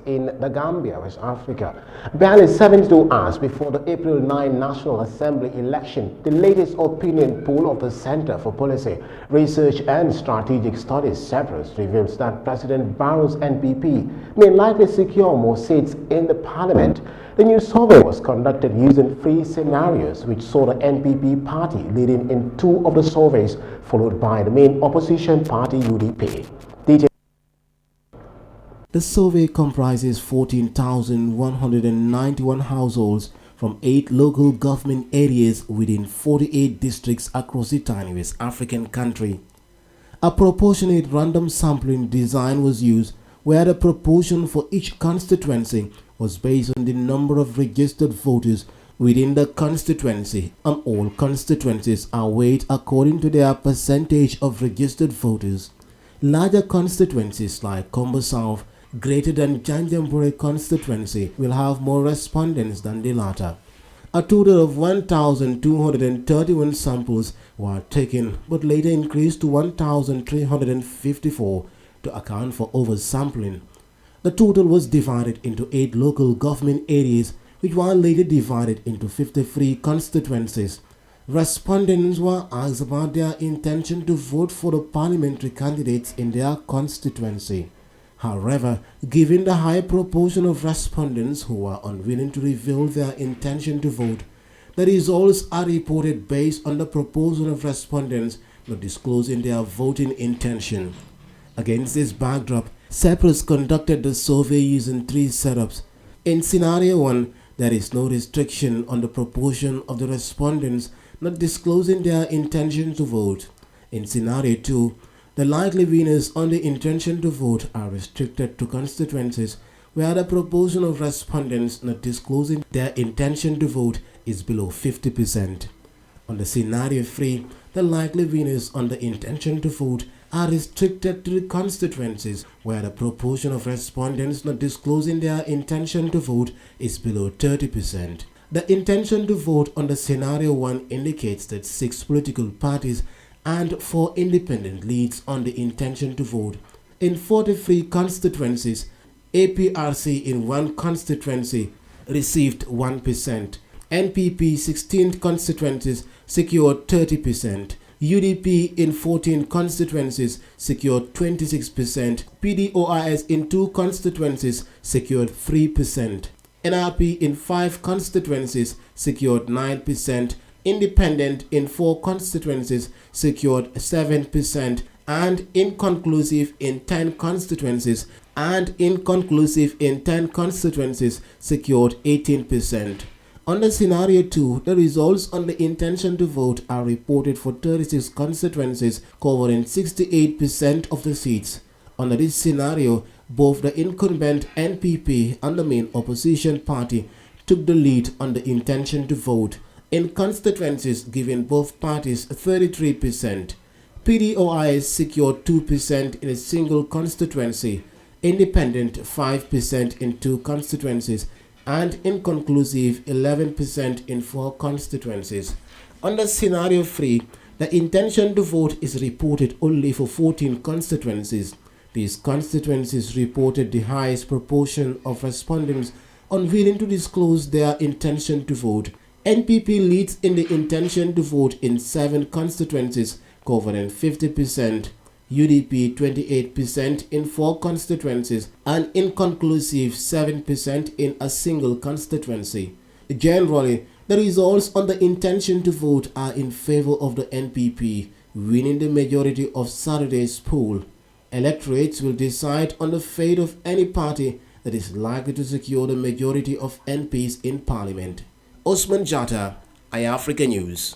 in the Gambia, West Africa. Barely 72 hours before the April 9 National Assembly election, the latest opinion poll of the Center for Policy, Research and Strategic Studies, Ceprass, reveals that President Barrow's NPP may likely secure more seats in the parliament. The new survey was conducted using three scenarios, which saw the NPP party leading in two of the surveys, followed by the main opposition party UDP. The survey comprises 14,191 households from 8 local government areas within 48 districts across the tiny West African country. A proportionate random sampling design was used, where the proportion for each constituency was based on the number of registered voters within the constituency, and all constituencies are weighed according to their percentage of registered voters. Larger constituencies like Combo South, greater than Janjanbureh constituency, will have more respondents than the latter. A total of 1,231 samples were taken, but later increased to 1,354 to account for oversampling. The total was divided into 8 local government areas, which were later divided into 53 constituencies. Respondents were asked about their intention to vote for the parliamentary candidates in their constituency. However, given the high proportion of respondents who were unwilling to reveal their intention to vote, the results are reported based on the proportion of respondents not disclosing their voting intention. Against this backdrop, Ceprass conducted the survey using 3 setups. In Scenario 1, there is no restriction on the proportion of the respondents not disclosing their intention to vote. In Scenario 2, the likely winners on the intention to vote are restricted to constituencies where the proportion of respondents not disclosing their intention to vote is below 50%. On the Scenario 3, the likely winners on the intention to vote are restricted to the constituencies where the proportion of respondents not disclosing their intention to vote is below 30%. The intention to vote on the Scenario 1 indicates that 6 political parties and 4 independent leads on the intention to vote. In 43 constituencies, APRC in 1 constituency received 1%. NPP 16 constituencies secured 30%. UDP in 14 constituencies secured 26%. PDOIS in 2 constituencies secured 3%. NRP in 5 constituencies secured 9%. Independent in 4 constituencies secured 7%, and inconclusive in 10 constituencies secured 18%. On the Scenario 2, the results on the intention to vote are reported for 36 constituencies covering 68% of the seats. Under this scenario, both the incumbent NPP and the main opposition party took the lead on the intention to vote, in constituencies giving both parties 33%. PDOIS secured 2% in a single constituency, independent 5% in 2 constituencies, and inconclusive 11% in 4 constituencies. Under Scenario 3, the intention to vote is reported only for 14 constituencies. These constituencies reported the highest proportion of respondents unwilling to disclose their intention to vote. NPP leads in the intention to vote in 7 constituencies covering 50%, UDP 28% in 4 constituencies, and inconclusive 7% in a single constituency. Generally, the results on the intention to vote are in favor of the NPP, winning the majority of Saturday's poll. Electorates will decide on the fate of any party that is likely to secure the majority of MPs in Parliament. Osman Jatta, Eyeafrica News.